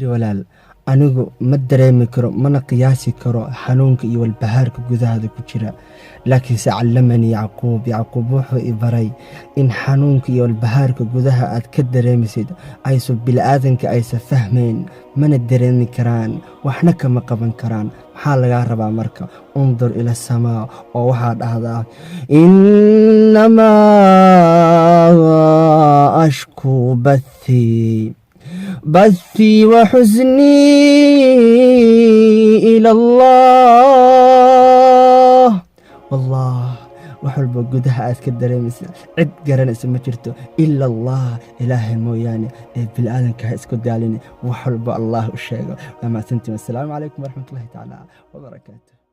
tiri walaal anigu ma dareemi karo mana qiyaasi karo xanuunka iyo walbahaarka gudahaada ku jira laakiinse callamanii yacquub wuxuu i baray in xanuunka iyo walbahaarka gudaha aad ka dareemisid aysu bilaadanka aysa fahmayn mana dareemi karaan waxna kama qaban karaan maxaa lagaa rabaa marka undur ila samaa oo waxaa dhahdaa innamaa ashkuu bathii وحزني إلى الله والله وحلبو قدها أذكر دريمس عد قرنس ما جرتو إلا الله إلهي موياني بالآذن كهيسكو داليني وحلبو الله الشيء وما سنتم السلام عليكم ورحمة الله تعالى وبركاته.